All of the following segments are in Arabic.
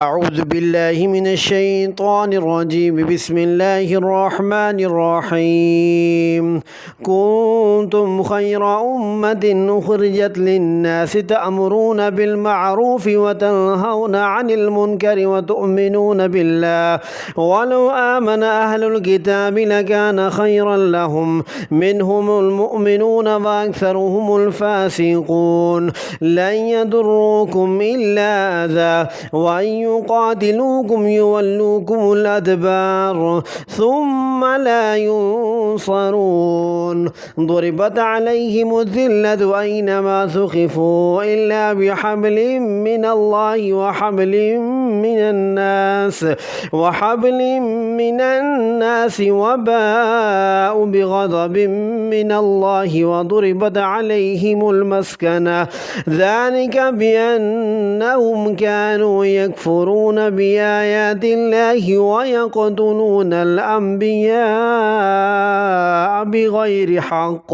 أعوذ بالله من الشيطان الرجيم. بسم الله الرحمن الرحيم. كنتم خير أمة أخرجت للناس تأمرون بالمعروف وتنهون عن المنكر وتؤمنون بالله ولو آمن أهل الكتاب لكان خيرا لهم منهم المؤمنون وأكثرهم الفاسقون. لن يضروكم إلا أذى وإن يقاتلوكم يولوكم الأدبار ثم لا ينصرون. ضربت عليهم الذلة أينما ثقفوا إلا بحبل من الله وحبل من الناس وباءوا بغضب من الله وضربت عليهم المسكنة ذلك بأنهم كانوا يكفرون بآيات الله ويقتلون الأنبياء بغير حق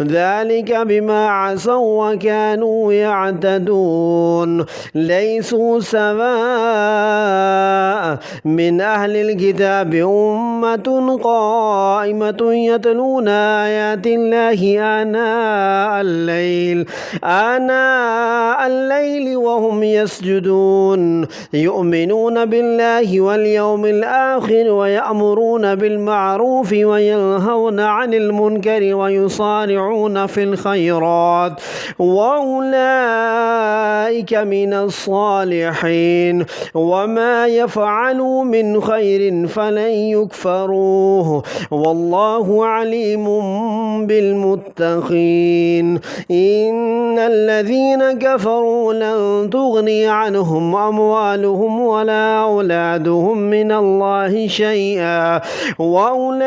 ذلك بما عصوا وكانوا يعتدون. ليسوا سواء من أهل الكتاب أمة قائمة يتلون آيات الله آناء الليل وهم يسجدون يؤمنون بالله واليوم الآخر ويأمرون بالمعروف وينهون عن المنكر ويصارعون في الخيرات وأولئك من الصالحين. وما يفعلوا من خير فلن يكفروه والله عليم بالمتقين. إن الذين كفروا لن تغني عنهم أموالهم ولا أولادهم من الله شيئا وأولئك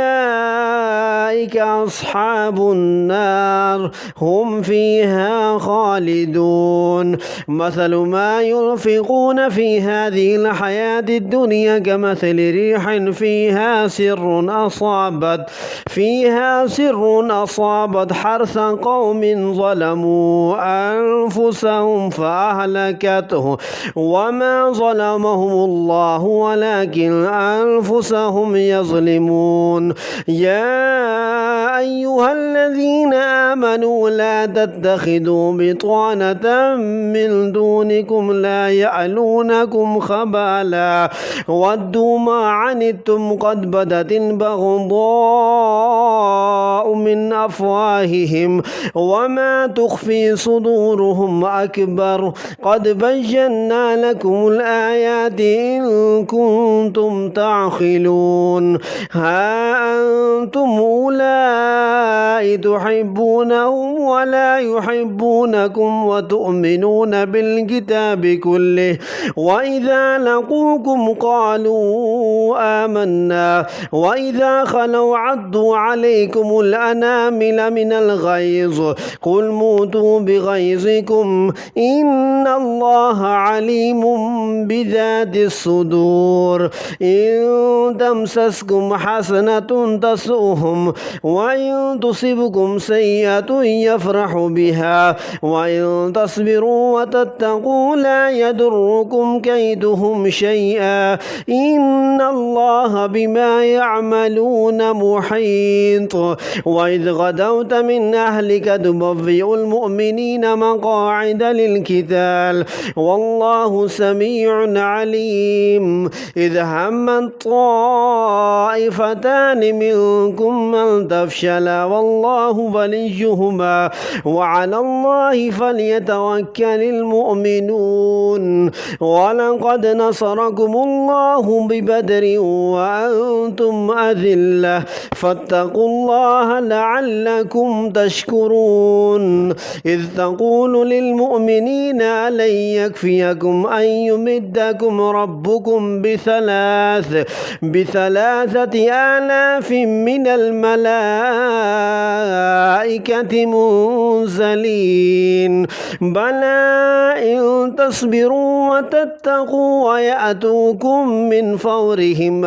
أصحاب النار هم فيها خالدون. مثل ما ينفقون في هذه الحياة الدنيا كمثل ريح فيها سر أصابت حرث قوم ظلموا أنفسهم فأهلكته وما ظلمهم الله ولكن أنفسهم يظلمون. يا أيها الذين آمنوا لا تتخذوا بطانة من دونكم لا يألونكم خبالا ودوا ما عنتم قد بدت البغضاء من أفواههم وما تخفي صدورهم أكبر قد بينا لكم الآيات إن كنتم تعقلون. ها أنتم أولئك تحبونهم ولا يحبونكم وتؤمنون بالكتاب كله وإذا لقوكم قالوا آمنا وإذا خلوا عضوا عليكم الأنامل من الغيظ قل موتوا بغيظكم إن الله عليم بذات الصدور. إن تمسسكم حسنة تسؤهم وإن تصبكم سيئة يفرحوا بها وإن تصبروا وتتقوا لا يضركم كيدهم شيئا إن الله بما يعملون محيط. وإذ غدوت من أهلك تبوئ المؤمنين مقاعد للقتال والله سميع عليم. إذ همت طائفتان منكم أن تفشلا والله وليهما وعلى الله فليتوكل المؤمنون. ولقد نصركم الله ببدر وأنتم أذلة فاتقوا الله لعلكم تشكرون. إذ تقول للمؤمنين ألن يكفيكم أن يمدكم ربكم بثلاثة آلاف من الملائكة منزلين بلى إن تصبروا فاتقوا ويأتوكم من فورهم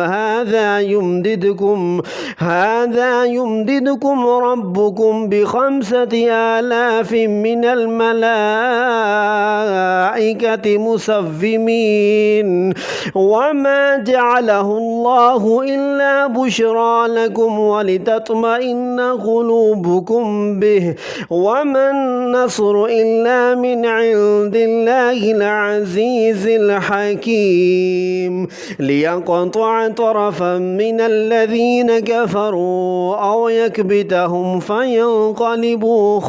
هذا يمددكم ربكم ب5,000 من الملائكة مسومين وما جعله الله إلا بشرى لكم ولتطمئن قلوبكم به وما النصر إلا من عند الله العزيز الحكيم ليقطع طرفا من الذين كفروا أو يكبتهم فينقلبوا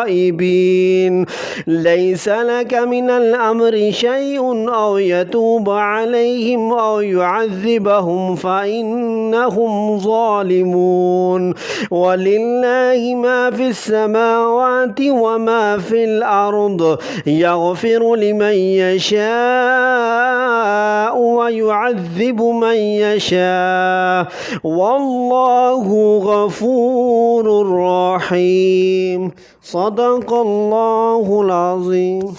خائبين ليس لك من الأمر شيء أو يتوب عليهم أو يعذبهم فإنهم ظالمون ولله ما في السماوات وما في الأرض يغفر لمن يشاء ويعذب من يشاء والله غفور رحيم صدق الله العظيم.